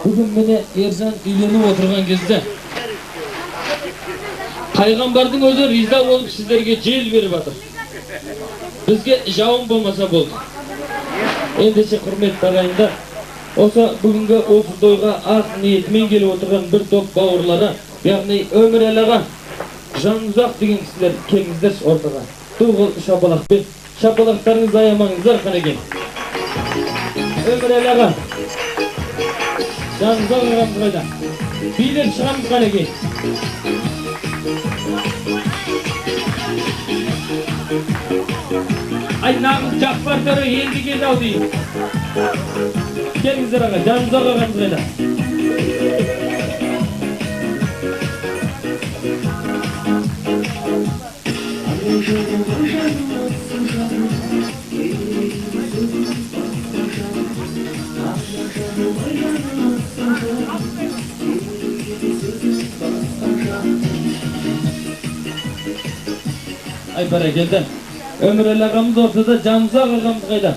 Бүгін міне Ержан үйленіп отырған кезде Пайғамбардың өзі риза болып сіздерге жел беріп жатыр. Бізге жауын болмаса болды. Ендеше құрметті ағайындар, осы бүгінгі осы тойға ақ ниетімен келіп отырған бір топ бауырлары, яғни Өмірәліға Жанұзақ деген кісілер келіңіздер ортаға. Тұғыл шапалақпен, шапалақтарыңызды аямаңыздар қанекей. Өмірәліға Жанұзақ ағамыз қайда? Билеп шығамыз қанекей. Ай, нағыз жақпар төрі енді келді ау дейін. Келіңіздер аға, Жанұзақ ағамыз қайда? Ай, бәрекелді. Өмірәлі ағамыз ортада, Жанұзақ ағамыз қайда?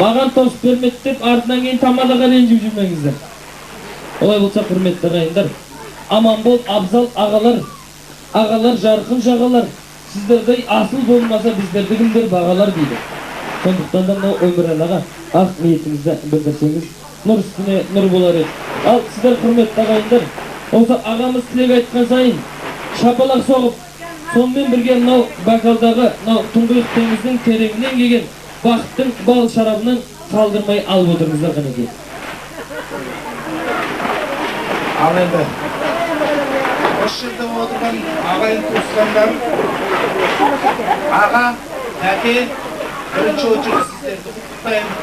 Маған тосып бермеді деп, артынан кейін тамадаға ренжіп жүрмеңіздер. Олай болса, құрметті ағайындар, аман бол, абзал ағалар, ағалар, жарқын жағалар, сіздердей асыл болмаса біздерді кімдер бағалар дейді. Сондықтан да Өмірәлі аға ақ ниетіңізді білдірсеңіз, нұр үстіне нұр болар еді. Ал сіздер құрметті ағайындар, осы ағамыз тілек айтқан сайын шапалақ соғып, сонымен бірге мынау бокалдағы тұңғиық теңіздің тереңінен келген бақыттың бал шарабынан қалдырмай алып отырыңыздар қанекей. Ал енді осы жерде отырған ағайын туысқандарым, аға, әке, бірінші очередь сіздерді құттықтаймын.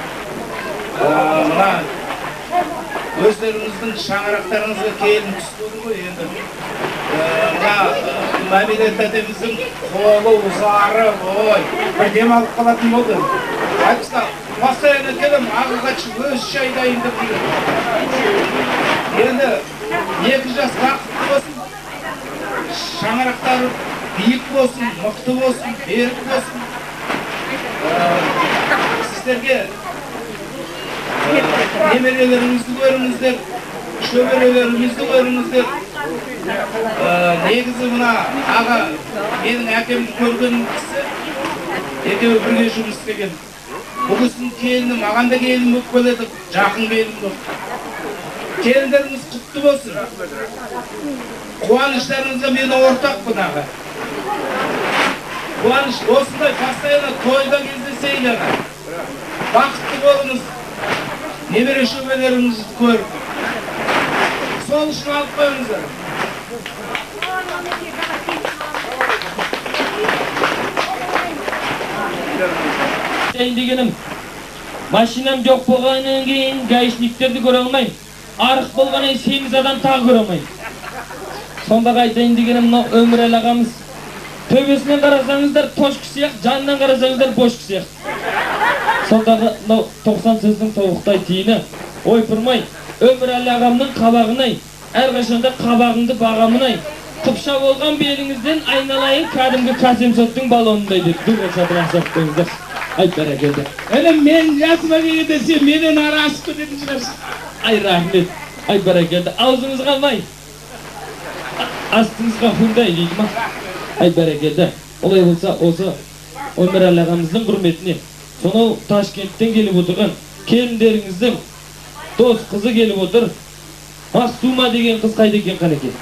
Мына өздеріңіздің шаңырақтарыңызға келін түсті ғой енді. Мәмеде тәтеміздің қолы, ұзары, ой, бір демалып қалатын болды. Айтыста, постоянно келем, ағылға шығып, өз шай дайындап жүрген. Енді екі жас бақытты болсын, шаңырақтары биік болсын, мықты болсын, берік болсын. Сіздерге немерелеріңізді көріңіздер, шөберелеріңізді көріңіздер. Негізі мына аға, менің әкемді көрген кісі, екеуі бірге жұмыс істеген. Бұл кісінің келіні, маған да келін болып келеді, жақын келін болып. Келіндеріңіз құтты болсын. Қуаныштарыңызға мен ортақпын аға. Қуаныш осындай постоянно тойда кездесейін аға. Бақытты болыңыз, немере шөберелеріңізді көріп. Сол үшін алып қойыңыздар. Дегенім, машинам жоқ болғаннан кейін гаишниктерді көре алмайым. Арық болғаннан семіз адам тағы көре алмайым. Сонда айтайын дегенім, Өмірәлі ағамыз төбесінен қарасаңыздар тошқы сияқты, жанынан қарасаңыздар бошқы сияқты. Сондағы 90 сөздің тобықтай тиіні, ойпырмай, Өмірәлі ағамның қабағынай, әрқашанда қабағыңды бағамынай, қыпша болған беліңізден айналайын кәдімгі кәсемсоттың балонындай деп дүңгір шапыран шаптыңыздар. Ай, бәрекелді. Әлі мен жасыма келгенде сен менен ара ашып кететін шығарсың. Ай, рахмет. Ай, бәрекелді. Аузыңызға алмай, астыңызға хүндай дейді ма? Ай, бәрекелді. Олай болса, осы Өмірәлі ағамыздың құрметіне, сонау Ташкенттен келіп отырған келіндеріңіздің дос қызы келіп отыр. Мақсума деген қыз қайда екен қанекей?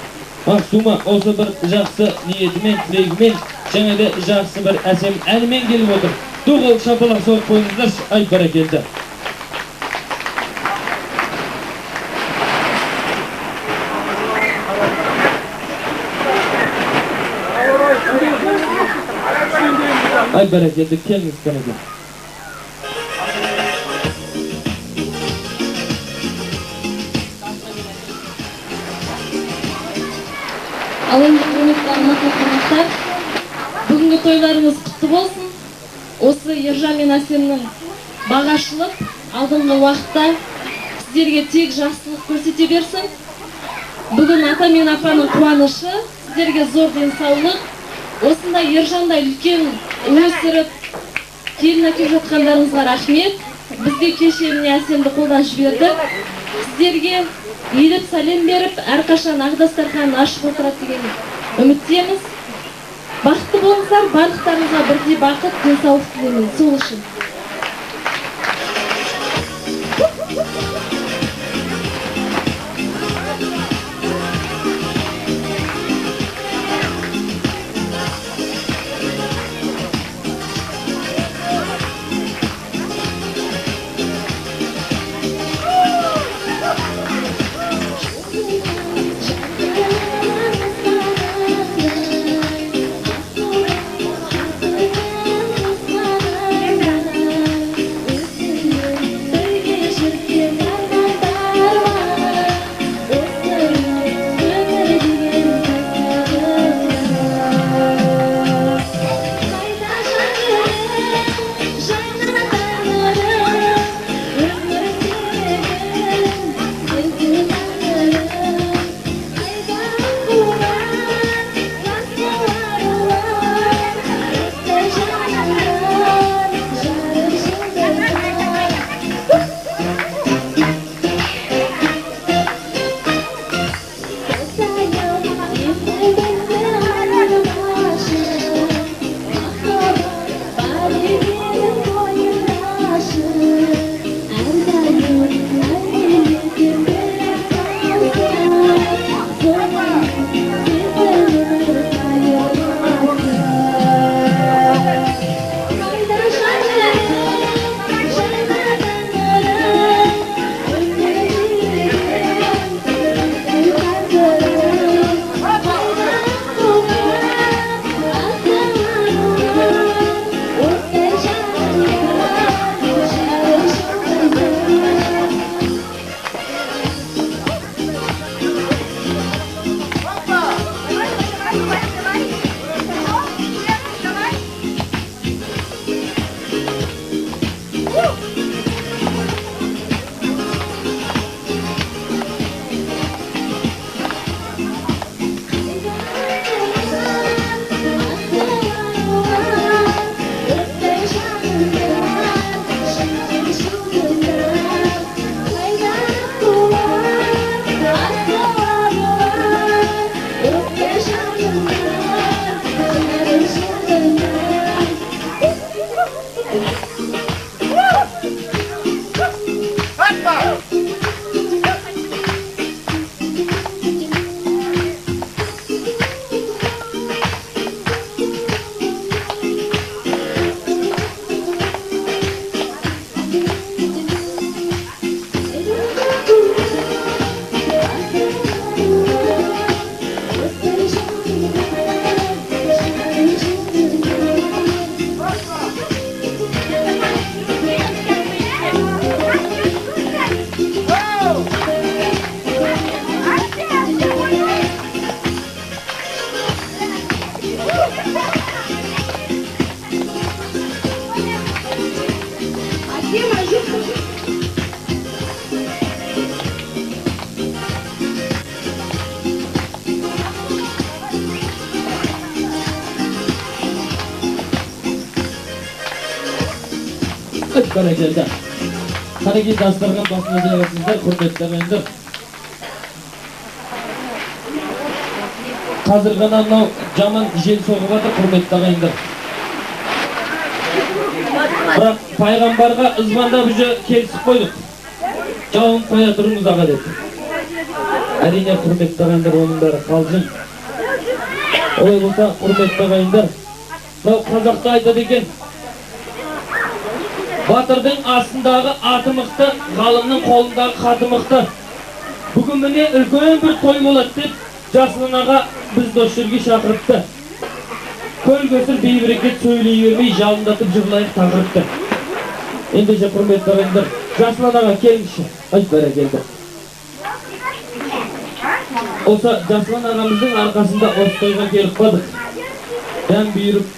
Мақсума осы бір жақсы ниетімен, тілегімен, және де жақсы бір әсем әнімен келіп отыр. Тұғыл шапалақ соғып қойыңыздар. Ай, бәрекелді. Ай, бәрекелді, келіңіз қанекей. Ал енді құрметті қонақтар, бүгінгі тойларыңыз құтты болсын. Осы Ержан мен Әсемнің бағы ашылып, алдыңғы уақытта сіздерге тек жақсылық көрсете берсін. Бүгін ата мен апаның қуанышы, сіздерге зор денсаулық. Осындай Ержандай үлкен өсіріп, келін әкеліп жатқандарыңызға рахмет. Бізге кеше міне Әсемді қолдан жіберді. сіздерге иіліп сәлем беріп, әрқашан ақ дастархан ашып отырады деген үміттеміз. Бақытты болыңыздар, барлықтарыңызға бірдей бақыт, денсаулық тілеймін. Сол үшін. Barakeldi. Qanday dasturga bosib o'tirasizlar, hurmatli ағайындар. Қазір ғана мынау жаман жел соғып жатыр, құрметті ағайындар. Бірақ пайғамбарға ызбандап уже келісіп қойдық. Жауын қоя тұрыңыз аға деп. Әрине құрметті ағайындар, оның бәрі қалжың. Олай болса, құрметті ағайындар, мынау қазақта айтады екен. Батырдың астындағы аты мықты, ғалымның қолындағы хаты мықты. Бүгін міне үлкен бір той болады деп Жасылын аға біз дос-жүрге шақырыпты. Көл көсір бейберекет сөйлей бермей жалындатып жырлайық тақырыпты. Ендеше құрметті ағайындар, Жасылын аға келіңізші. Айт бәрекелді. Olsa Жасылын ағамыздың арқасында осы тойға келіп қалдық. Дәм бұйырып.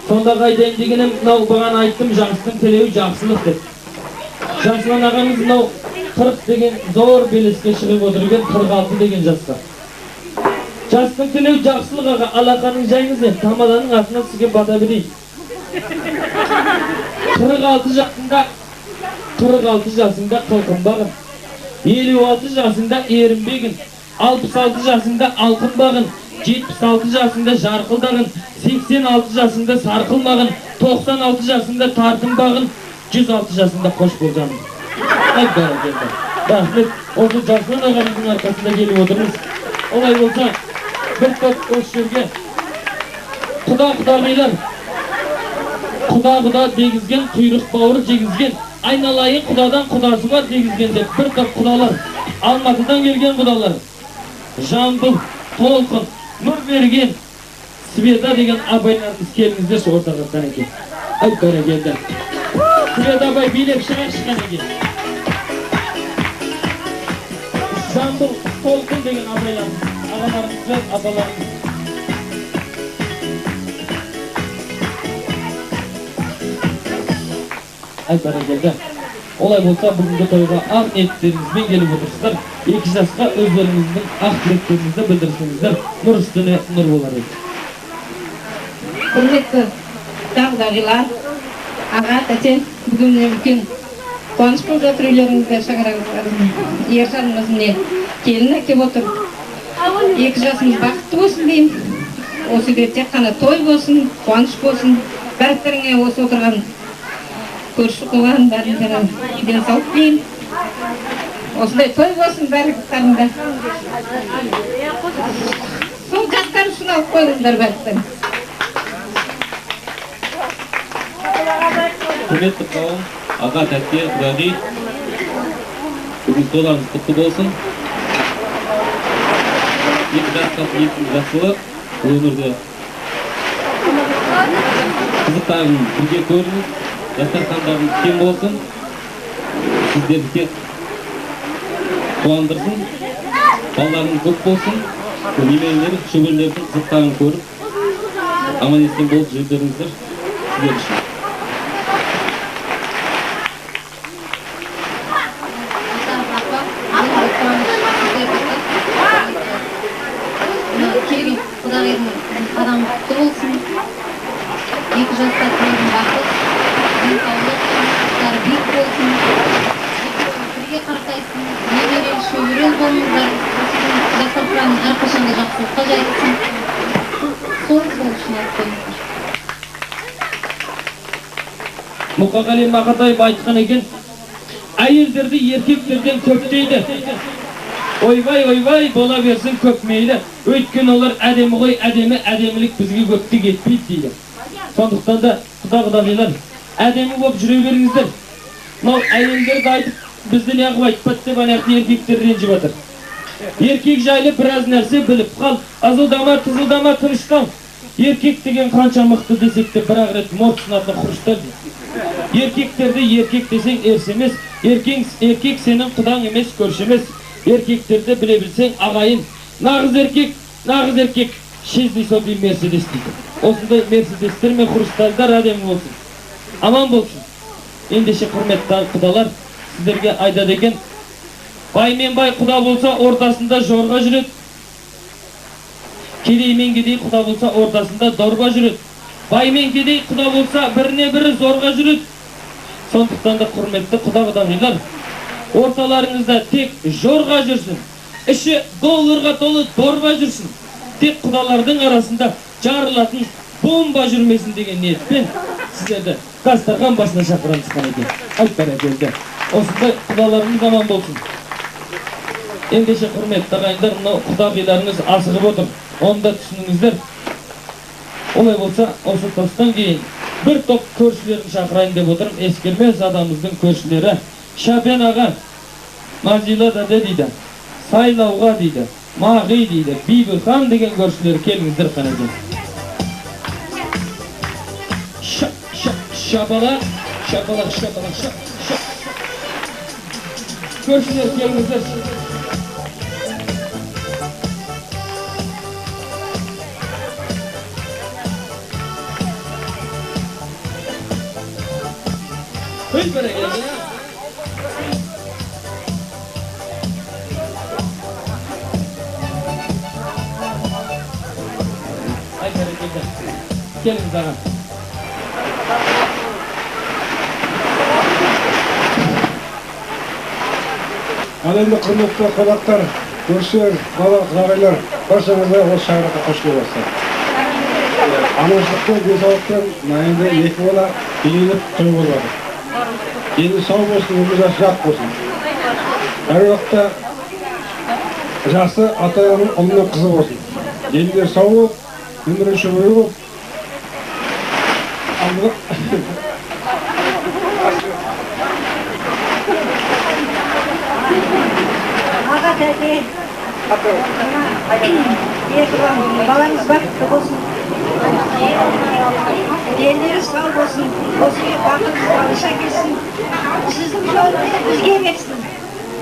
Сонда қайдайын дегенім, мынау бағана айттым, жақсының тілеуі жақсылық деп. Жасылын ағамыз мынау 40 деген зор белеске шығып отырген 46 деген жасқа. Жастың тілеуі жақсылық аға, алақаның жайыңыз не, тамаданың артынан сізге бата берейін. 46 жасында қылқынбағын. 56 жасында Ерінбегін, 66 жасында Алқынбағын, 76 жасында Жарқылдағын, 86 жасында Сарқылмағын, 96 жасында Тартынбағын, 106 жасында Қош болжамын. Рахмет, осы Жасман ағамыздың арқасында келіп отырмыз. Олай болса, бір топ осы жерге құда-құдағилар, құда-құда дегізген, құйрық бауыр жегізген, айналайын құдадан құдасы бар дегізген деп бір топ құдалар, Алматыдан келген құдалар, Жамбыл, Толқын, Нұрберген, Света деген абайларымыз келіңіздер сол ортаға қанеке. Бәрекелді. Света абай билеп шығаршы қанеке. Жамбыл, Толқын деген абайларымыз, ағаларымыз бен апаларымыз. Бәрекелді. Олай болса, бүгінгі тойға ақ ниеттеріңізбен келіп отырсыздар. 2 жасқа өздеріңіздің ақ тілектеріңізді білдірсеңіздер, нұр үстіне нұр болар еді. Құрметті тағдағилар, аға, тәтен, бүгін үлкен қуаныш болып жатыр үйлеріңізде шаңырағыңызға. Ержанымыз міне келін әкеп отыр. 2 жасымыз бақытты болсын деймін. Осы үйде тек қана той болсын, қуаныш болсын. Бәріктеріңе осы отырған көрші қоған бәріңдерін денсаулық деймін. Осындай той болсын бәріңдеріңді. Сол жастар үшін алып қойыңыздар бәріңдерін. Құрметті қауым, аға, тәтке, құдағи, бүгін тойларыңыз құтты болсын. 2 жасқа жақсылық, өмірде қызықтарын бірге көріңіз. Дастархандарыңыз кең болсын, сіздерді тек қуандырсын, балаларыңыз көп болсын, немерелер, шөберелердің қызықтарын көріп, аман-есен болып жүрдеріңіздер сіздер үшін. Келген құдағайдың қадамы құтты болсын. 2 жаста тілегім бақыт. Денсаулық, құстары биік болсын, бірге қартайсын, немерел, шөберел болыңыздар, дастарханның әрқашанда жақсылыққа жайылсын. Сол үшін алып қойыңыздар. Мұқағали Мақатаев айтқан екен, әйелдерді еркектерден көп дейді. Ойбай, бола берсін көп мейлі, өйткені олар әдемі ғой, әдемілік бізге көптік етпейді дейді. Сондықтан да құда-құдағилар, әдемі болып жүре беріңіздер. Мынау әйелдерді айтып, бізді неғып айтпады деп аяқты еркектер ренжіп жатыр. Еркек жайлы біраз нәрсе біліп қал, азылдама, тызылдама, тыныштан. Еркек деген қанша мықты десек те бірақ рет морт сынатын құрыштар дейді. Еркектерді еркек десең ерсемес, еркек сенің құдаң емес, көрші емес. Еркектерді біле білсең ағайын. Нағыз еркек, шезді соби мерседес дейді. Осындай мерседестер мен құрыштардар әдемі болсын. Аман болсын. Ендеше құрметті құдалар, сіздерге айда деген, бай мен бай құда болса ортасында жорға жүреді. Кедей мен кедей құда болса ортасында дорба жүреді. Бай мен кедей құда болса біріне бірі зорға жүреді. Сондықтан да құрметті құда-құдағилар, орталарыңызда тек жорға жүрсін, іші долларға толы дорба жүрсін. Тек құдалардың арасында жарылатын бомба жүрмесін деген ниетпен сіздерді дастархан басына шақырамыз қанеке. Бәрекелді. Осындай құдаларыңыз аман болсын. Ендеше құрметті ағайындар, мынау құдағиларыңыз асығып отыр. Оны да түсініңіздер. Олай болса, осы тостан кейін бір топ көршілерін шақырайын деп отырым. Ескермес адамымыздың көршілері Шапен аға, Мазила дәде дейді, Сайлауға дейді, Мағи дейді, Бибіхан деген көршілері келіңіздер қанеке. Шапалақ. Көршілер келіңіздер. Hıy böyle geldi ya. Ay böyle geldi. Gelin sana. Ал енді құрметті қонақтар, көршілер, бала ағайлар, баршаңызға осы шаңыраққа қош келіпсіздер. Аманшылықпен, денсаулықпен енді екі бала үйленіп той болып жатыр. Дені сау болсын, өмір жасы жақ болсын. Әр уақытта жасы ата-ананың ұлының қызы болсын. Дендері сау болып, өмірі шөбірі болып, Аға тәте, балаңыз бақытты болсын, елдері сау болсын, осыға бақытты балыша келсін, сіздің жолыңыз бізге берсін.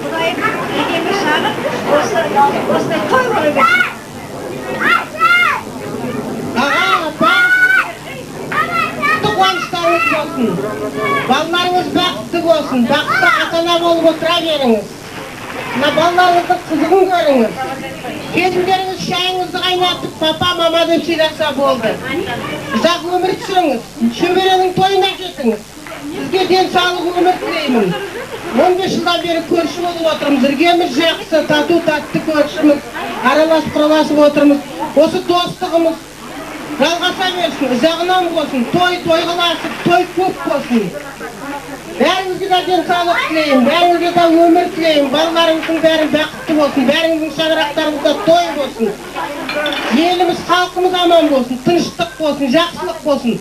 Құдайым егеме шағып, осылай той бола берсін. Аға, бақытты қуаныштарыңыз болсын, балаларыңыз бақытты болсын, бақытты ата-ана болып отыра беріңіз. Балаларыңыздың қызығын көріңіз. Келіндеріңіз шайыңызды қайнатып, папа, мама деп сыйласа болды. Ұзақ өмір сүріңіз, шөберенің тойына кетіңіз. Сізге денсаулық өмір тілеймін. 15 жылдан бері көрші болып отырмыз. Іргеміз жақсы, тату-татты көршіміз, араласып-құраласып отырмыз. Осы достығымыз жалғаса берсін, ұзағынан болсын, той қыласып, той көп болсын. Бәріңізге де денсаулық тілеймін, бәріңізге де өмір тілеймін, балаларыңыздың бәрі бақытты болсын, бәріңіздің шаңырақтарыңызда той болсын. Еліміз, халқымыз аман болсын, тыныштық болсын, жақсылық болсын.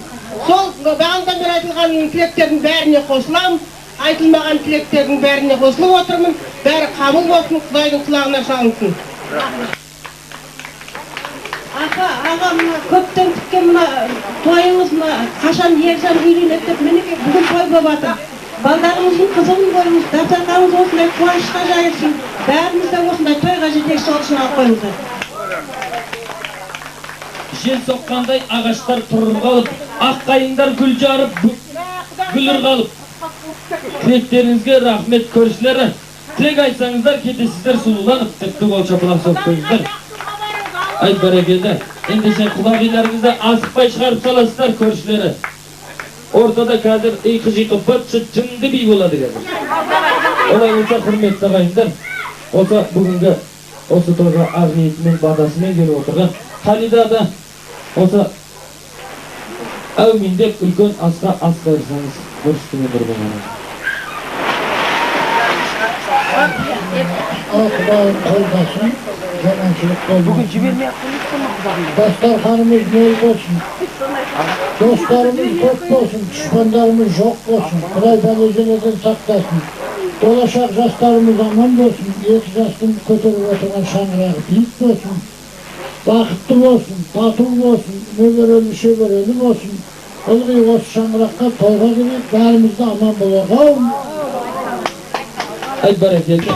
Сол бағанадан бері айтылған тілектердің бәріне қосыламын, айтылмаған тілектердің бәріне қосылып отырмын. Бәрі қабыл болсын, Құдайдың құлағына шалынсын. Аға, көптен күткен тойыңыз қашан ержан үйленеді деп мінекей бүгін той болып жатыр. Балдарыңыздың қызығын көріңіз, дастарханыңыз осындай қуанышқа жайылсын. Бәріміз де осындай тойға жетекші olsun алып қойыңыздар. Жел соққандай ағаштар тұрыр қалып, ақ қайыңдар гүл жарып, гүл ырғалып. Тілектеріңізге рахмет көршілері. Тілек айтсаңыздар кетесіздер сұлуланып, тіпті қол шапалақ соғып қойыңыздар. Ай бәрекелді. Ендеше құлақ үйлеріңізді асықпай шығарып саласыздар көршілері. Ортада қазір иқы-жиқы быт-шыт жынды бей болады қазір. Олай болса құрметті ағайындар, осы бүгінгі осы тойға ақ ниетімен батасымен келіп отырған Халида да осы әумин деп үлкен асқа ас қайырсаңыз көршісімен бір болғаны. Құдайым қолдасын, жаманшылық болмасын. Дастарханымыз мол болсын. Достарымыз көп болсын, düşmanlarımız жоқ болсын. Құдай бәле-желеден сақтасын. Болашақ жастарымыз аман болсын. Екі жастың көтеріп отырған шаңырағы биік болсын. Бақытты болсын, тату болсын, шөберелі болсын. Ылғи осы шаңыраққа тойға келіп, бәрімізді аман болайық. Ай бәрекелді.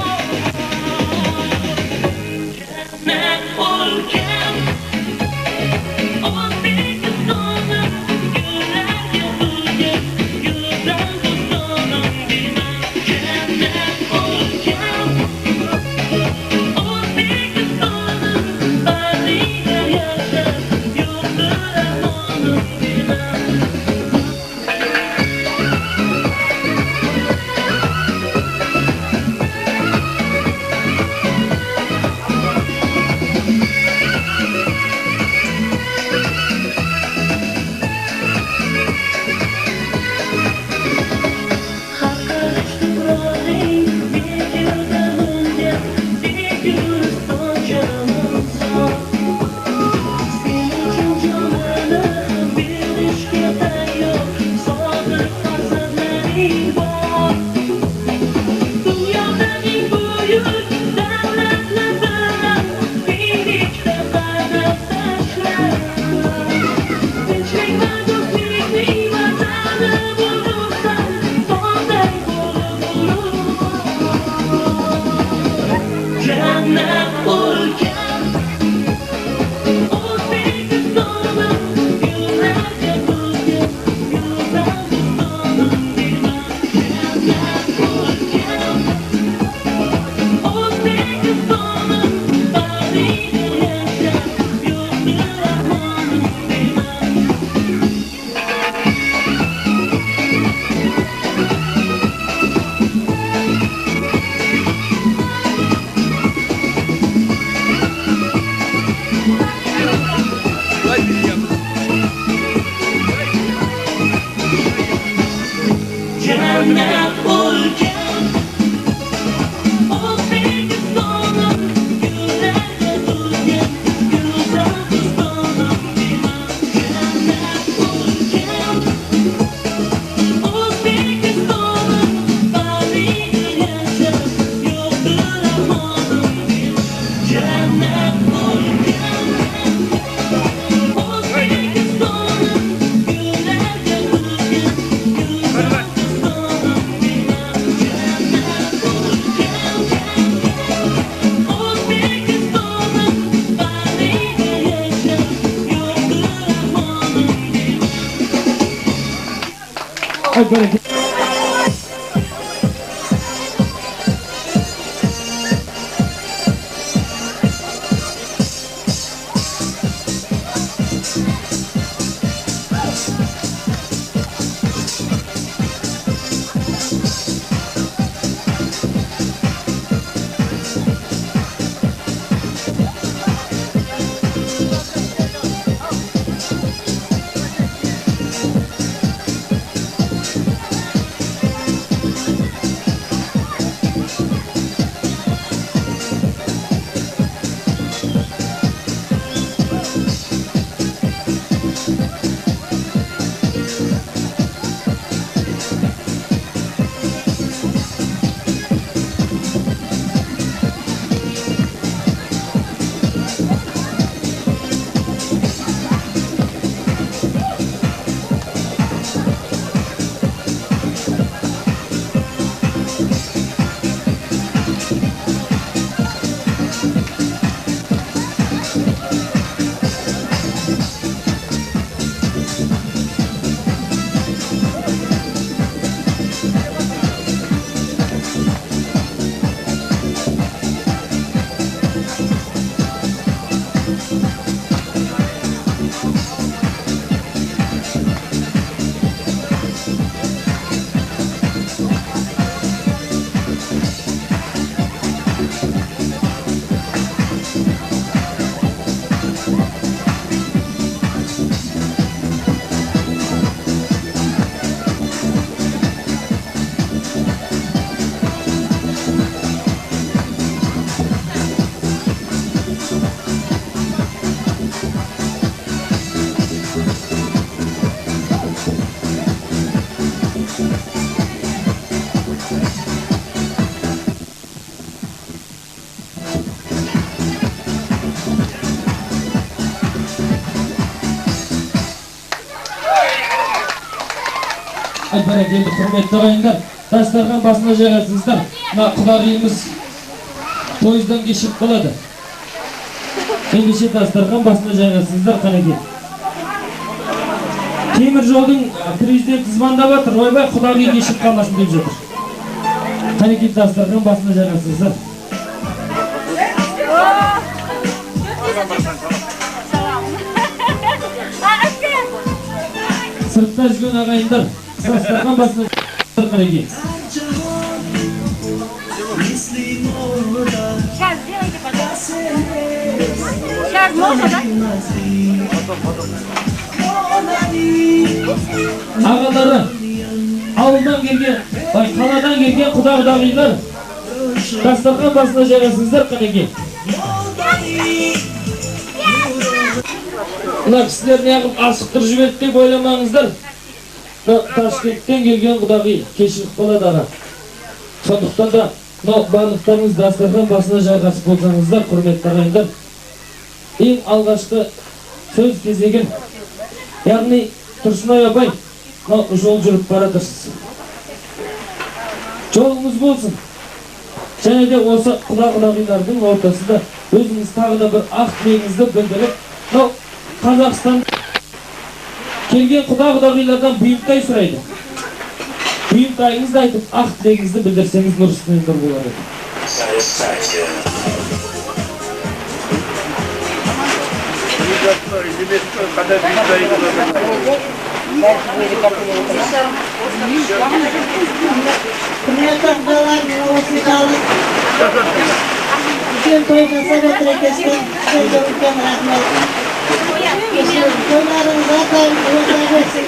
Бәрекелді құрметті ағайындар, дастархан басына жайғасыңыздар. Мына құдағиымыз пойыздан кешіп қалады. Ендеше дастархан басына жайғасыңыздар, қанекей. Темір жолдың президент звондап жатыр, ойбай құдағи кешіп қалмасын деп жатыр. Қанекей дастархан басына жайғасыңыздар. Сыртта жүрген ағайындар, дастархан басына қанекей. Ағалары, ауылдан келген, қаладан келген құда-құдағилар, дастархан басына жайғасыңыздар, қанекей. Мына кісілер неғып асықтыр жіберді деп ойламаңыздар. Ташкенттен келген құдағи кешігіп қалады ара. Сондықтан да барлықтарыңыз дастархан басына жайғасып болсаңыздар, құрметті ағайындар. Ең алғашқы сөз кезегін, яғни Тұрсынай абай, жол жүріп баратырсыз. Жолыңыз болсын. Және де осы құда-құдағилардың ортасында өзіңіз тағы да бір ақ тілегіңізді білдіріп, Қазақстан келген құда-құдағилардан бұйымтай сұрайды. Бұйымтайыңызды айтып, ақ тілегіңізді білдірсеңіз нұр үстіне нұр болады. Құрметті құдалар, осы қалып үлкен той жасап отыр екенсіздер, сіздерге үлкен рахмет. Тойларыңыз әрдайым осылай берсін.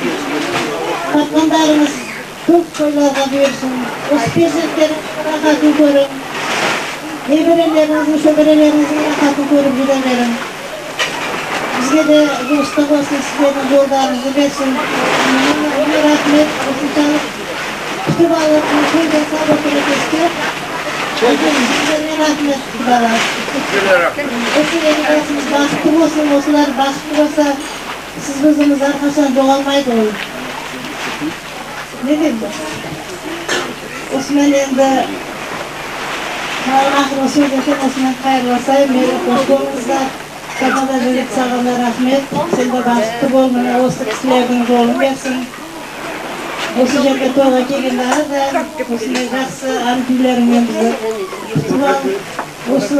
Тапқандарыңыз көп тойларға берсін. Осы перзенттердің рахатын көріп, немерелеріңіздің, шөберелеріңіздің рахатын көріп жүре берің. Бізге де жұмыста болсын, сіздердің жолдарыңызды берсін. Рахмет, осыншалық күтіп алып, той жасап отыр екенсіздер. Сіздерге рахмет, құдалар. Өтірегі басымыз бақытты болсын, осылар бақытты болса, сіз өзіңіз әрқашан жоғалмайды ол. Не дейді? Осымен енді ақырғы сөз екен, осымен қайырласай, мейлі қош болыңыздар. Қадада жүрек сағанда рахмет. Сен де бақытты бол, міне осы кісілердің жолын берсін. осы жерге тойға келгенде әрдайым осындай жақсы ән-күйлеріңмен бізді күтіп алып, осы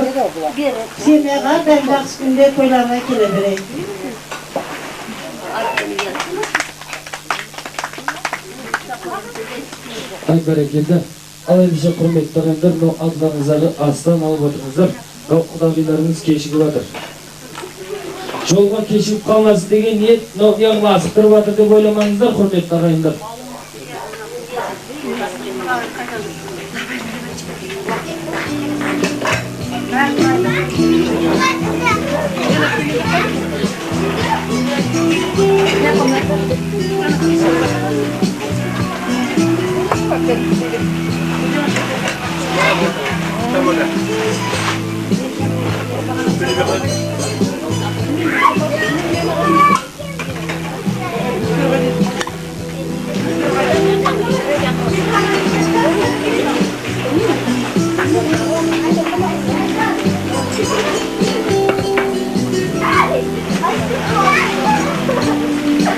семьяға әрдайым жақсы күнде тойларға келе берейік. Ай бәрекелді. Ал ендеше құрметті ағайындар, мынау алдыңыздағы астан алып отырыңыздар. Құдағиларыңыз кешігіп жатыр. Жолға кешігіп қалмасын деген ниет мынау яғни асықтырып жатыр деп ойламаңыздар, құрметті ағайындар.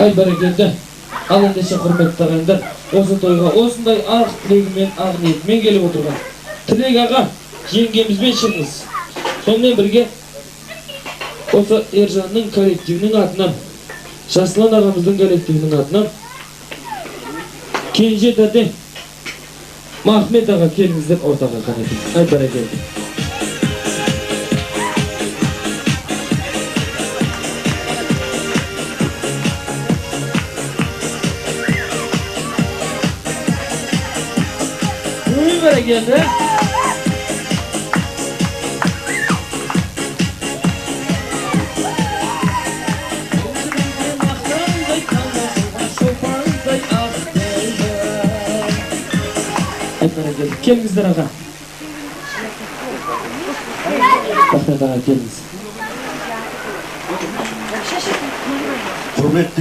Ай бәрекелді. Ал ендеше құрметті ағайындар, осы тойға осындай ақ тілегімен, ақ ниетімен келіп отырған Тілек аға, жеңгемізбен шығыңыз. Сонымен бірге осы Ержанның коллективінің атынан, Жасылан ағамыздың коллективінің атынан Кенже дәде Махмет аға келіңіздер ортаға қанетіңіз. Ай бәрекелді. Bərəkəldə. Келіңіздер аға. Рахмет аға, келіңіз. Құрметті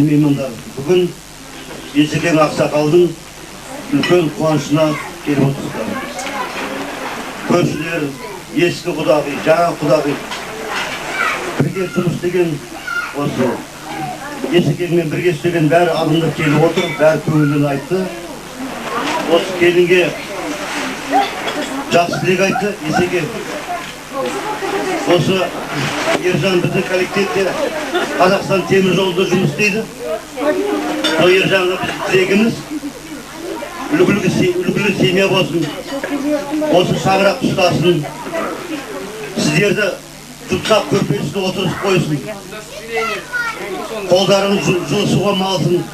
меймандар, бүгін Есекең Ақсақалдың үлкен қуанышына келіп отырсыздар. Көршілер, ескі құдағи, жаңа құдағи бірге жұмыс істеген осы Есекеңмен бірге істеген бәрі алынып келіп отыр, бәрі көңілін айтты. Осы келінге жақсы тілек айтты Есекең. Осы Ержан біздің коллективте Қазақстан темір жолында жұмыс істейді. Сол Ержанға біздің тілегіміз үлгілі семья болсын, осы шаңырақ ұстасын, сіздерді жұмсақ көрпесіне отырып қойсын, қолдарыңыз жылысуға малсын,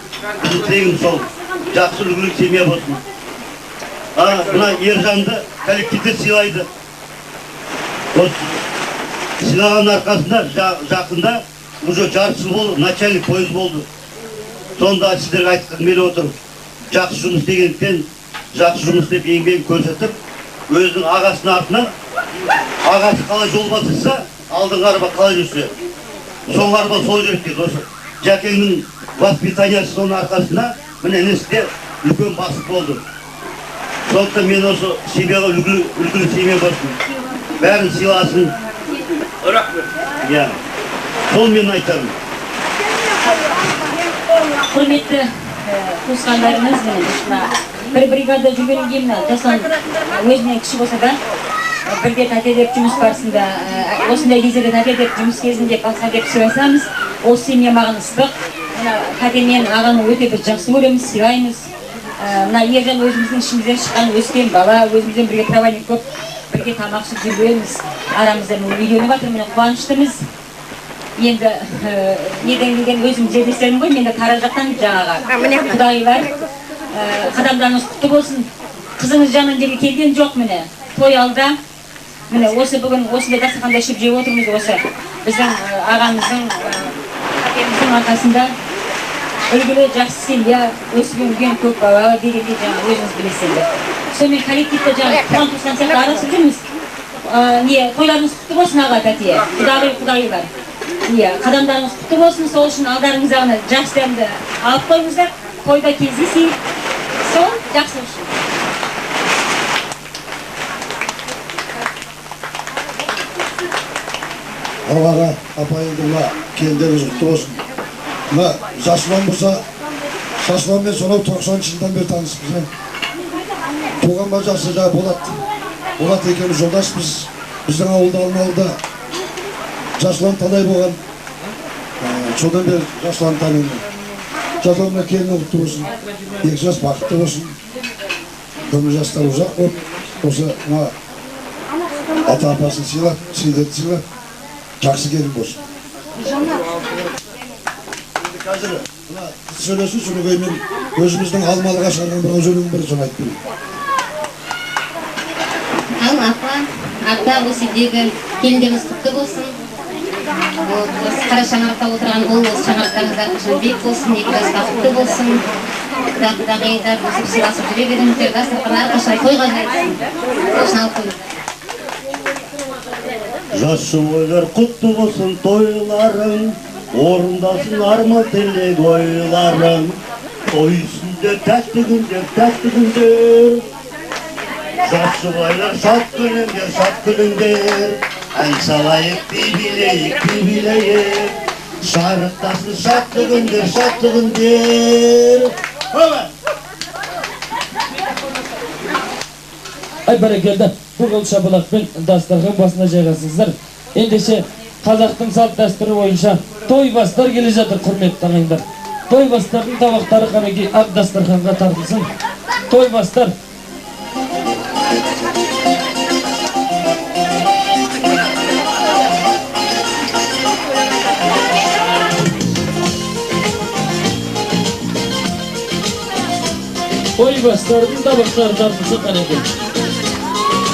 біздің тілегіміз сол, жақсы үлгілі семья болсын. Мына Ержанды коллективде сыйлайды. Сыйлаған арқасында жақында уже жарты жыл болды, начальник пойыз болды. Сонда сіздерге айтқым келіп отыр. Жақсы жұмыс істегендіктен, жақсы жұмыс істеп еңбегін көрсетіп, өзінің ағасының артынан, ағасы қалай жол басылса, алдыңғы арба қалай жүрсе, соңғы арба сол жүріп дейді. Осы Жәкеңнің воспитаниясы соның арқасында, міне інісінде үлкен басып болды. Сондықтан мен осы семьяға үлгілі семья болсын, бәрін сыйласын. Сол мен айтарым. Құрметті туысқандарымыз, бір бригада жүргеннен кейін жасан өзінен кіші болса да, бірге тәтелеп жұмыс барысында, осындай кездерде тәтелеп жұмыс кезінде басқа деп сыйласамыз, осы семья маған ыстық. Тәтемен ағаны өте бір жақсы көреміз, сыйлаймыз. Мына Ержан өзіміздің ішімізден шыққан өскен бала, өзімізден бірге проводник көп, бірге тамақ ішіп жүргенбіз. Арамызда үйленіп жатыр, міне қуаныштымыз. Енді неден келген өзім жерлестерім ғой, менде Тара жақтан жаңаға құдағилар, қадамдарыңыз құтты болсын. Қызыңыз жағынан жерге келген жоқ, міне той алда. Міне осы бүгін осындай дастарханда ішіп жеп отырмыз, осы біздің ағамыздың, әкеміздің арқасында үлгілі жақсы семья, өсіп-өнген көп бала дегенде жаңа өзіңіз білесіздер. Сонымен коллективте жаңа туған туысқан сияқты араласып жүрміз. Тойларыңыз құтты болсын аға, тәте, құдағилар. Қадамдарыңыз құтты болсын, сол үшін алдарыңыздағыны жақсы дәмді алып қойыңыздар, тойда кездесейік, сол жақсы үшін. Ағаға, апайымды келдеріңіз құтты болсын. Жасылан болса Жасұланмен сонау 90 жылдан бері таныспыз. Туған бажасы жаңа Болат екеуміз жолдаспыз. Біздің ауылда Алмалыда Жасұлан талай болған. Содан бері Жасұлан танимын. Жасұланға келін ұлтты болсын, 2 жас бақытты болсын. Өмір жастар ұзақ болып, осы ата-апасын сыйлап, сыйларды сыйлап, жақсы келін болсын. Қазір сөйлесін, соны көймен өзіміздің Алмалыға шығарған бір өлеңнің бірі соны айтып берейін. Ал ата осы үйдегі келіндеріңіз құтты болсын. Осы қара шаңырақта отырған ол осы шаңырақтарыңызда қашан бек болсын, 2 жас бақытты болсын. Құдағидар өсіп сыйласып жүре беріңіздер, дастархан әрқашан тойға жайсын. Осыны алып қойыңыз. Жас жұбайлар құтты болсын тойларың, орындасын арман тілек ойларың. Той үстінде тәтті күндер. Жас жұбайлар шат күліңдер. Ән салайық, би-билейік. Шарықтасын шатты күндер. Ай бәрекелді, бұл қол шапалақпен дастархан басына жайғасыңыздар. Ендеше қазақтың салт дәстүрі бойынша той бастар келе жатыр, құрметті ағайындар. Той бастардың табақтары қанекей ақ дастарханға тартылсын. Той бастар. Той бастардың табақтары тартылсын қанекей.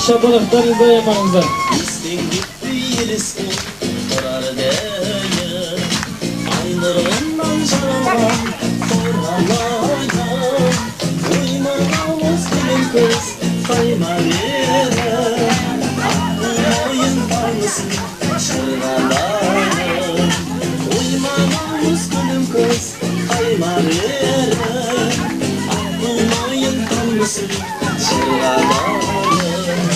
Шапалақтарыңызды аямаңыздар. Естеңдікті елескен тұрар дәйі, айнырғаннан жаралған қорғалайын. Оймағамыз күлін көз қайма бері, ақтың ойын танысын шырғалайын. Оймағамыз күлін көз қайма бері, ақтың ойын танысын шырғалайын.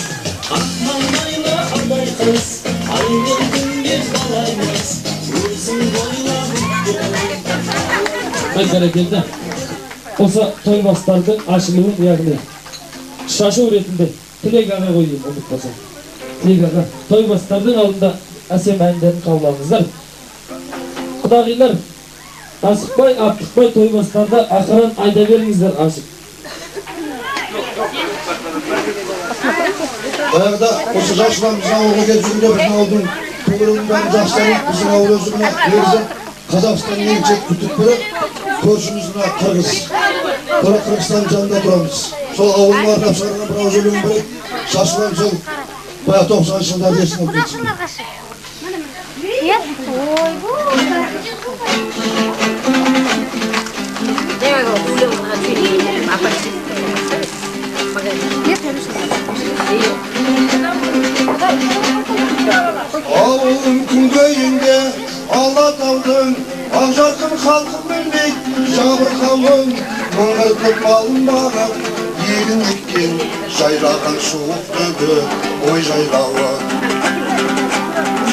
Ақмаңайлы адай қыз, айныр күнге қалаймыз, өзің ойлағып Ай бәрекелді. Осы той бастардың ашылуын, яғни шашу ретінде тілек аға қойып ұмытпасам. Тілек аға, той бастардың алдында әсем әндерін қаулаңыздар. Құдағилар, асықпай, аптықпай той бастарда ақырын айда беріңіздер ашып. Баяғыда осы Жасұланымыз ауылға келіп жүргенде біздің ауылдың көңілінің бәрін жақсарып, біздің ауыл өзіне негізі Қазақстанның ең шет күтіп бірі көршіміздің Қырғыз. Бірақ Қырғызстанның жанында тұрамыз. Сол ауылын арнап шығарған бір ауыз өлеңнің бірі Жасұлан сол баяғы 90 жылдар есін алып кетсін. Ауылым күнгейінде Алатаудың ақ жарқын халқын білмей жабырқауын мұңғыртып малын бағып егін еккен жайраған суық төбе ой жайлауын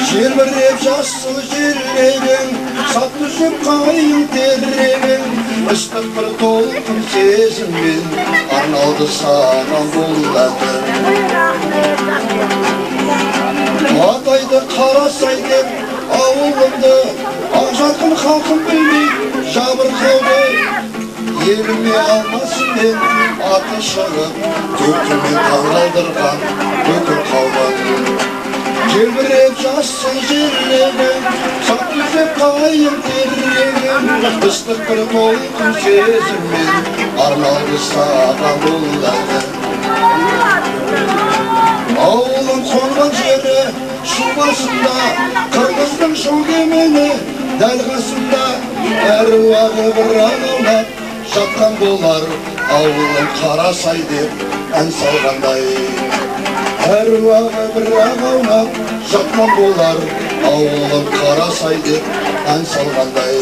желбіреп жасыл жерлерің сап түсіп қайың террегің ыстық бір толқын сезіммен арналды саған бұл Атайды қарасай деп ауылымды ақ жарқын халқым білмей жабырқауды еліме алмасын мен аты шығып төркімен таңдалдырған бүкіл қаулан желбіреп жасыл жерлерің сап түсіп қайың террегің ыстық бір толқын сезіммен арналды саған бұл ауылым қонған жері шу басында қырғыздың шу кемені дәл қасында әруағы бір аунап жатқан болар ауылым қарасай деп ән салғандай әруағы бір аунап жатқан болар ауылым қарасай деп ән салғандай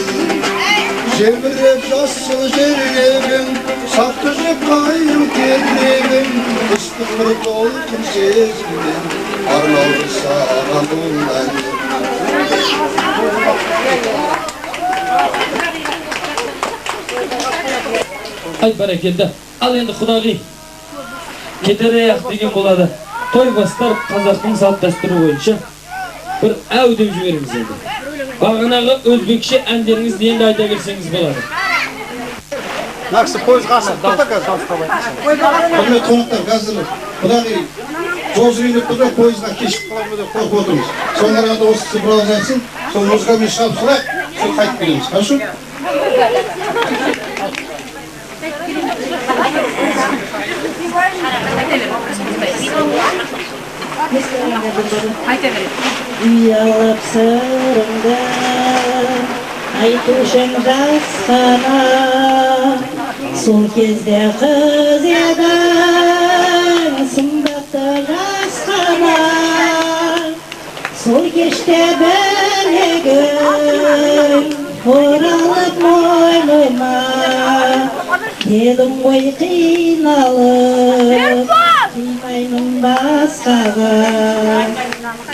желбіреп жасыл жерлерің сап түсіп қайың террегің ыстық бір толқын сезіммен арналды саған бұл ән Ay barakeldi. Al endi Xudoy. Keterayaq degan bo'ladi. To'y bostar Qozoqning salt dasturi bo'yicha bir av deb jiberamiz endi. Bag'anaga o'zbekcha anderingiz endi ayta bersangiz bo'ladi. Naqsi poyez qarshi to'xtagan to'xtabay. Hurmatli qonaqlar, gazdirlar. Xudoy Jozirni qilib poyezdan kechib qolmaydi deb qo'rqib o'tirmiz. So'ngra do'stisi biroz aytsin, so'ng o'zgaga shapsirab, shu qaytib kelamiz. Qarshi? Uyalab sırımda aytışın jasqana Sol kezde kız edin sımbatı jasqana Sol keşte belegin oralıp moyluma Dedim oy qiynalıp qiymayным басқаға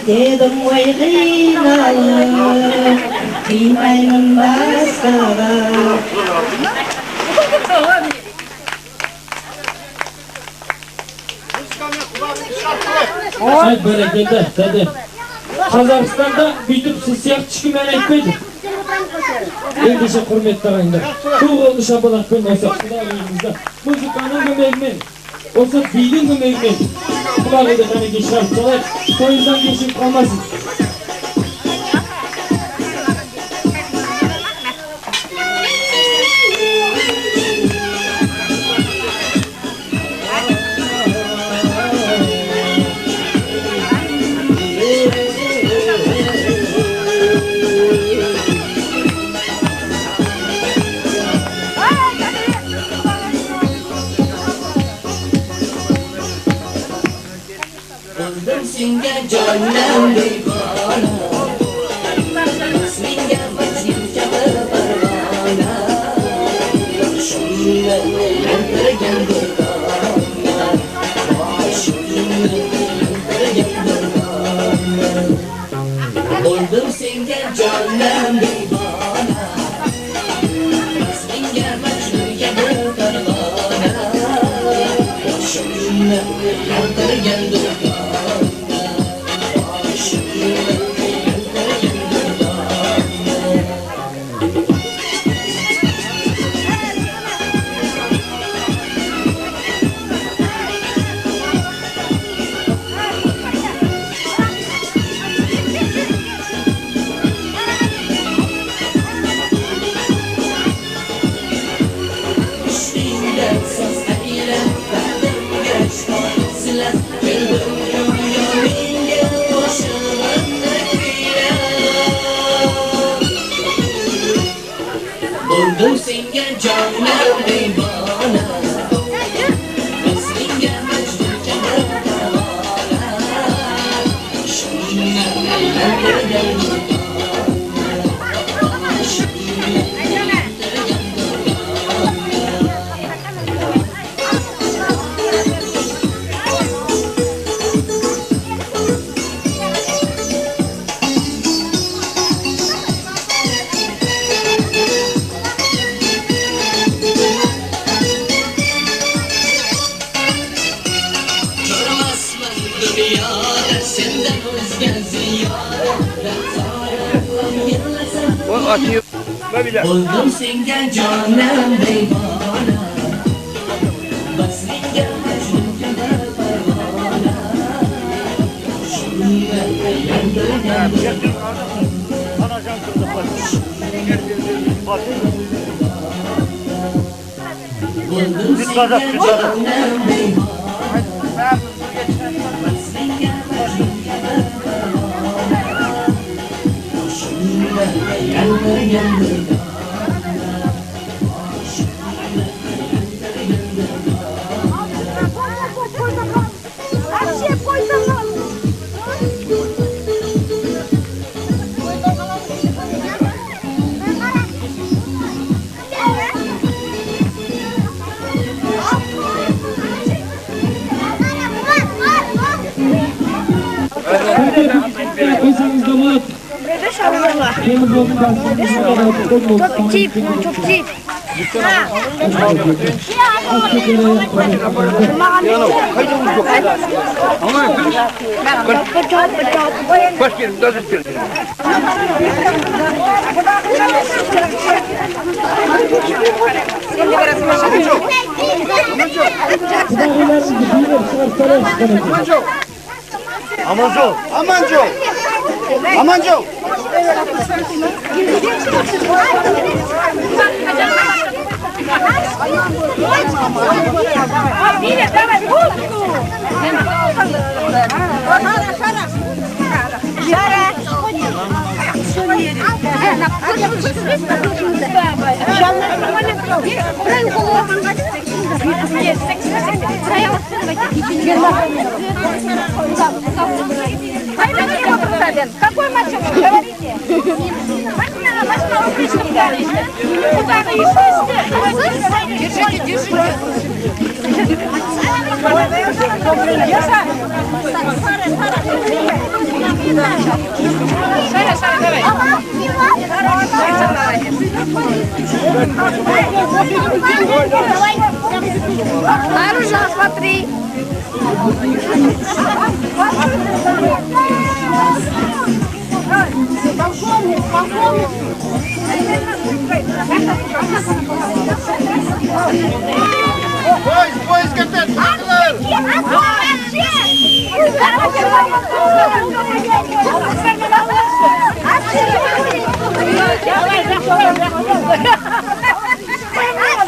Dedim oy qiynalıp qiymayным басқаға Ay barakeldi, dedi. Qozog'istonda bitib siz siyoq chiqimlar aytmaydi. Endişe hurmatli ағайындар. Bu oldu şabalakın olsa Xudoyimizda muzikaning ko'magimen, olsa biyning ko'magimen Xudoyga qana geçirib qo'yib, to'ydan geçib qolmasin. Senga jonim begona Senga vajibga bir parvona Shunga yantirgan durdona Shunga yantirgan durdona Bo'ldim senga jonim begona Senga vajibga bir parvona Shunga yantirgan durdona Buldum senga jonim begona Senga majburga bir parvona Shunga yantirgan Buldum senga jonim begona Senga majburga bir parvona Shunga yantirgan Buldum senga jonim begona Senga majburga bir parvona Shunga yantirgan O'zingizda bo'lib. Çok çiğ. Amanco. Amanco. Amanco. Какой мальчик? Говорите. Держите, держите. Сара, Сара, давай. Наружу смотри. Pois, cantando,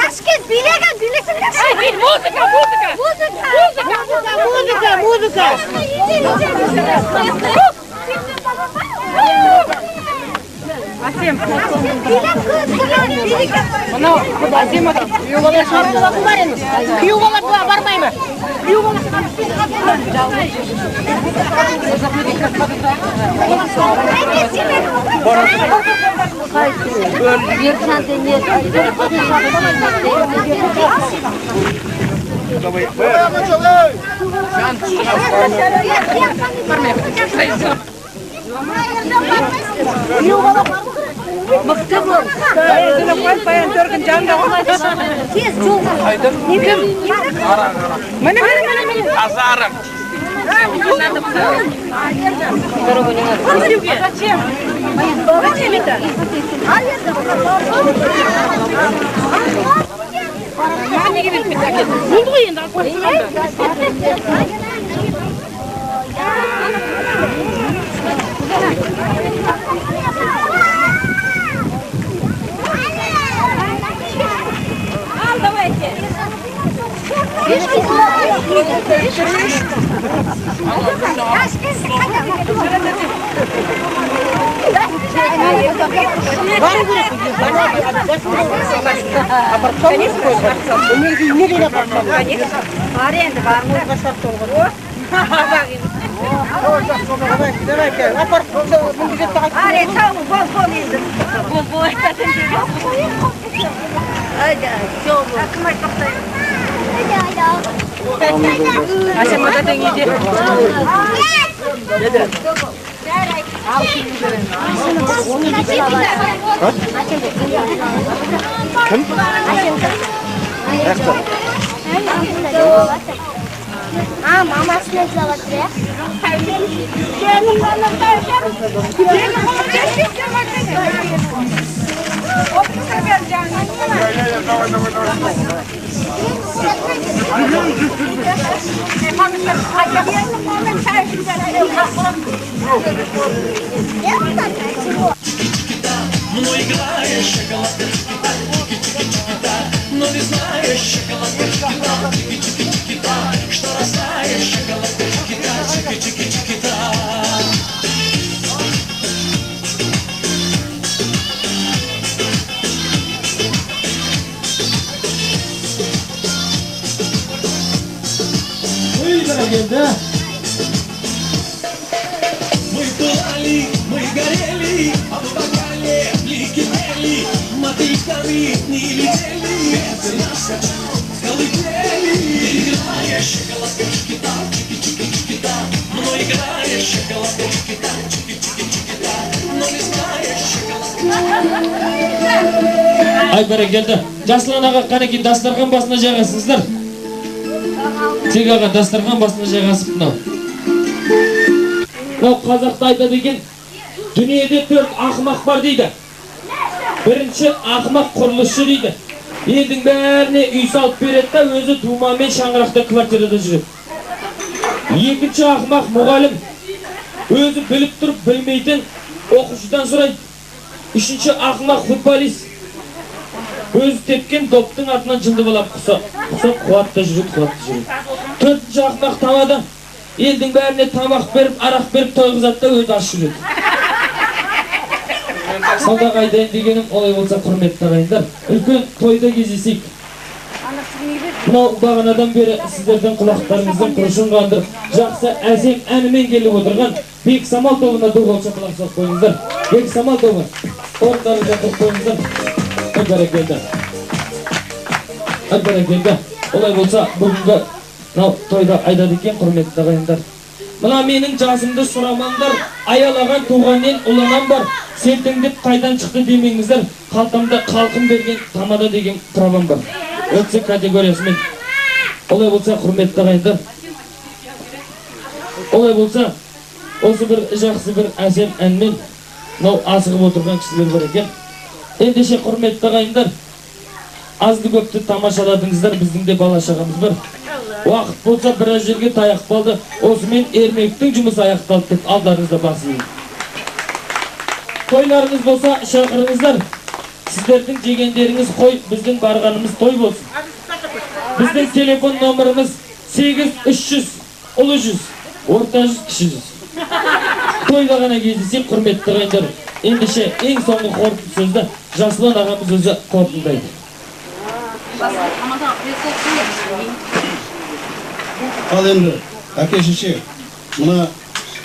Ташкент, билеген, билесің. Музыка, музыка. Музыка, музыка. Асем. Мынау Асем ата. Күйеу бала шаруалатын бар енді. Күйеу бала бармай ма? Күйеу бала мықты бол. Өзіне қойып баян төргін жанында ғой. Тез жолға. Қайдым? Міне. Азарым. Зачем? Зачем это? Неге бермейді әкет? Болды ғой енді Ал, давайте. Асем ата теңейде. Мамасына жылаватыр, я? Но играешь шоколадка, но не знаешь шоколадка, что растаешь шоколадка, чики-чики-чики-та. Мы пылали, мы горели, а в бокале блики-мели, мотыльками не летели, ветер нас качал, колыбели. Играешь шоколадка, чики-та, чики-чики-чики-та, но играешь шоколадка, чики-та, чики-чики-чики-та, но не знаешь шоколадка. Ай бәрекелді. Жасылан аға қанеки дастархан басына жайғасыңыздар. Тек аға дастархан басына жайғасып мынау. Мынау қазақта айтады екен, дүниеде 4 ақымақ бар дейді. Бірінші ақымақ құрылысшы дейді. Елдің бәріне үй салып береді да, өзі думамен шаңырақта квартирада жүреді. Екінші ақымақ мұғалім. Өзі біліп тұрып білмейтін оқушыдан сұрайды. Үшінші ақымақ футболист. Өзі тепкен доптың артынан жылды балап құсап қуатты жүреді. Төртінші ақымақ тамада. Елдің бәріне тамақ беріп, арақ беріп тойғызады да өзі аш жүреді. Сондағы айтайын дегенім олай болса құрметті ағайындар, үлкен тойда кездесейік. Мынау бағанадан бері сіздердің құлақтарыңыздың құрышын қандырып, жақсы әсем әнімен келіп отырған Бек Самал тобына ду-қол шапалақ соғып қойыңыздар. Бек Самал тобы, орындарыңызға тұрып қойыңыздар. Бәрекелді. Олай болса бүгінгі тойда айтады екен құрметті ағайындар. Мына менің жасымды сұрамаңдар, аялаған туғаннен ұланам бар. Сертіңдеп қайдан шықты демеңіздер, қалтамда қалқым берген тамада деген правам бар. Өтсе категориясымен. Олай болса құрметті ағайындар. Олай болса, осы бір жақсы бір әсем әнмен асығып отырған кісілер бар екен. Ендеше құрметті ағайындар, азды көпті тамашаладыңыздар, біздің де бала шағамыз бар. Уақыт болса біраз жерге таяқ қалды, осымен ермектің жұмысы аяқталды деп алдарыңызда басылың. Тойларыңыз болса шақырыңыздар. Сіздердің жегендеріңіз қой, біздің барғанымыз той болсын. Біздің телефон номеріміз 8300, ұлы 100, орта 100, кіші 100. Тойда ғана кездесек, құрметті ағайындар. Ендеше ең соңғы қорытынды сөзді Жасылан ағамыз өзі қорытындайды. Ал енді, әке-шеше, мына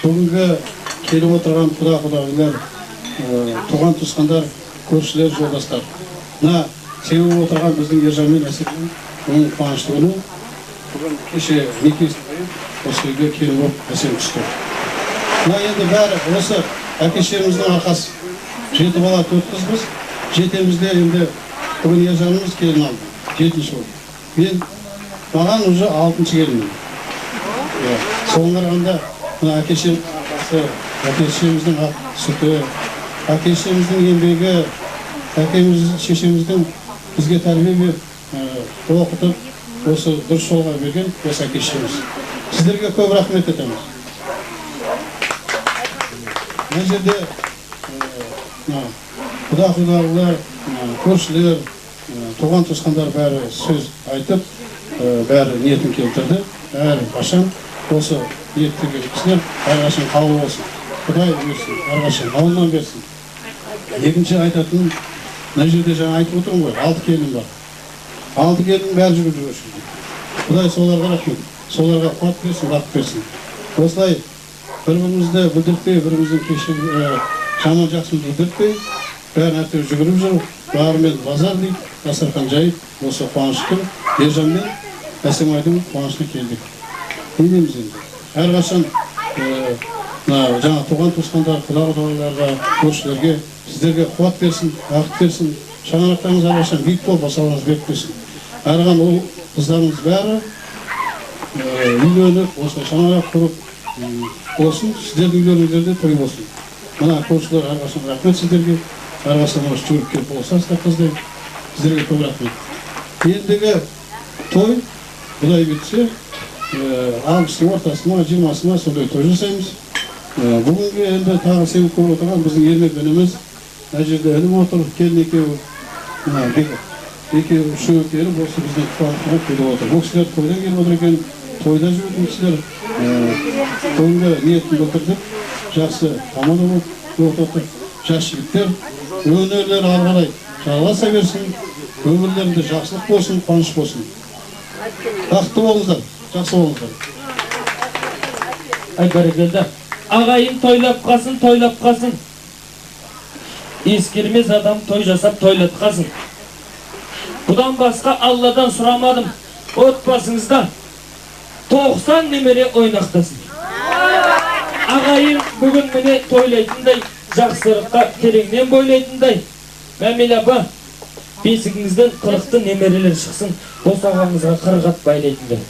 бүгінгі келіп отырған құда-құдағилар, туған туысқандар, көршілер, жолдастар. Мына сеніп отырған біздің Ержан мен Әселдің оның қуанышты күні. Бүгін кеше некесінде осы үйге келіп болып әсем түсті. Мына енді бәрі осы әке-шеміздің арқасы. 7 бала 4 қызбыз. Жетемізде енді бүгін Ержанымыз келін алды. 7-ші болды. Мен маған уже 6-шы келінмін. Соған қарағанда мына әке-шеміздің сүті, әке-шеміздің еңбегі, әке-шешеміздің бізге тәрбие беріп, оқытып, осы дұрыс жолға берген осы әке-шеміз. Сіздерге көп рахмет етеміз. Мына жерде құда-құдағилар, көршілер, туған туысқандар бәрі сөз айтып, бәрі ниетін келтірді. Әр қашан осы ниеттегі кісілер әрқашан қабыл болсын. Құдай берсін, әрқашан ауылынан берсін. Екінші айтатыным, мына жерде жаңа айтып отырмын ғой, 6 келін бар. 6 келін бәрі жүріп жүрсін. Құдай соларға рахмет, соларға қуат берсін, бақыт берсін. Осылай бір-бірімізді білдіртпей, біріміздің жаман жақсымызды білдіртпей, бәрін әйтеуір жүгіріп жүріп, барымен базар дейді, дастархан жайып, осы қуаныш күн Ержан мен Әсемайдың қуанышына келдік. Не дейміз енді? Әрқашан жаңа туған туысқандар, құда-құдағиларға, көршілерге, сіздерге қуат берсін, бақыт берсін, шаңырақтарыңыз әрқашан биік болып, басаларыңыз беріп берсін. Әрған ол қыздарыңыз бәрі үйленіп, осы шаңырақ құрып болсын, сіздердің үйлеріңіздерде той болсын. Мына көршілер әрқашан рахмет сіздерге, әрқашан осы жүріп келіп болсаңыздар қыздай, сіздерге көп рахмет. Ендігі той, Құдай берсе, 60-ның ортасына, 20-сына сондай той жасаймыз. Бүгінгі енді тағы сеніп көріп отырған біздің ермек ініміз, мына жерде інім отыр, келін екеуі, үшеуі келіп, осы біздің қуанышына келіп отыр. Бұл кісілер тойдан келіп отыр екен, тойда жүретін кісілер тойында ниетін білдірдік, жақсы тамада болып отыр, жас жігіттер, өнерлері ары қарай жалғаса берсін, өмірлерінде жақсылық болсын, қуаныш болсын. Бақытты болыңыздар, жақсы болыңыздар. Ай бәрекелді. Ағайын тойлап қалсын. Ескермес адам той жасап тойлатқасын. Бұдан басқа Алладан сұрамадым. Отбасыңызда 90 немере ойнақтасын. Ағайын бүгін міне тойлайтындай, жақсылыққа тереңнен бойлайтындай. Мәмел апа, Бесігіңізден 40-ты немерелер шықсын, босағаңызға 40 ат байлайтындар.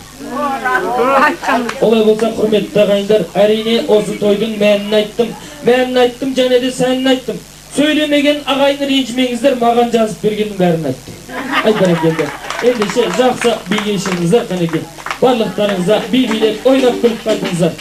Олай болса, құрметті ағайындар, әрине осы тойдың мәнін айттым, және де сәнін айттым. Сөйлемеген ағайын ренжімеңіздер, маған жазып бергеннің бәрін айттым. Бәрекелді. Ендеше жақсы би кешіңіздер, қанекей. Барлықтарыңызға би билеп ойнап күліп қайтыңыздар.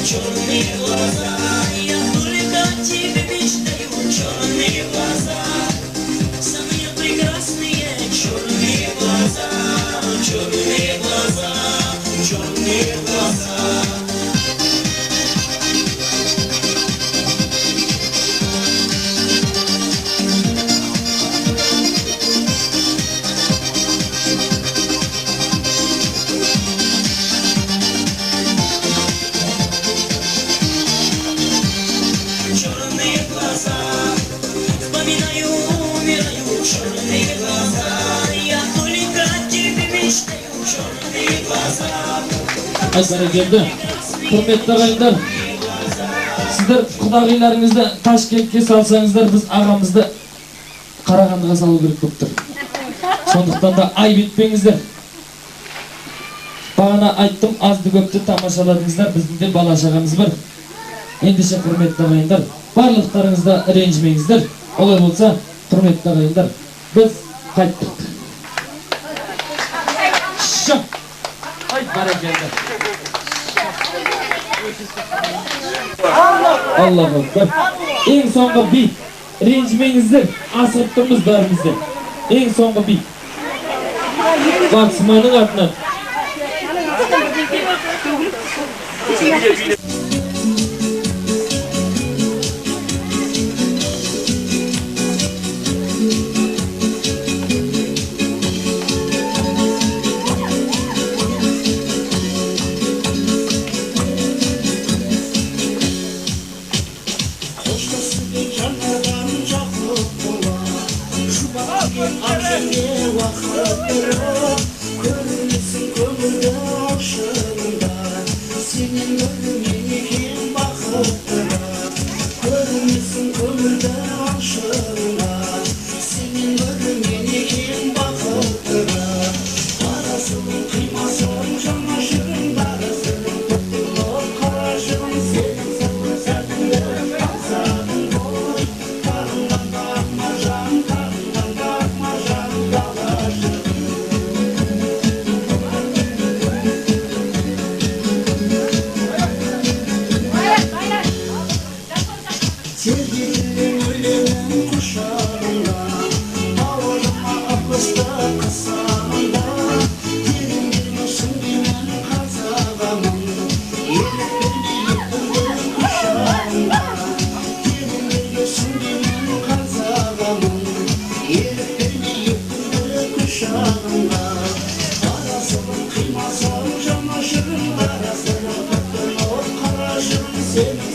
черные глаза. Я только тебе мечтаю, черные глаза. Самые прекрасные черные глаза, черные глаза, черные глаза. Черные глаза, вспоминаю, умираю, черные глаза. Я только тебе мечтаю, черные глаза. Бәрекелді. Құрметті ағайындар, сіздер құдағиларыңызды Ташкентке салсаңыздар, біз ағамызды Қарағандыға салу керек болып тұр. Сондықтан да айып етпеңіздер. Бағана айттым, азды көпті тамашаладыңыздар, біздің де бала шағамыз бар. Ендеше құрметті ағайындар, барлықтарыңызда ренжімеңіздер. Олай болса, құрметті ағайындар, біз қайттық. Шық! Ай, бәрекелді. Аллах Акбар. Ең соңғы би. Ренжімеңіздер, асығып тұрмыз бәрімізде. Ең соңғы би. Бақсыманың атынан. Sen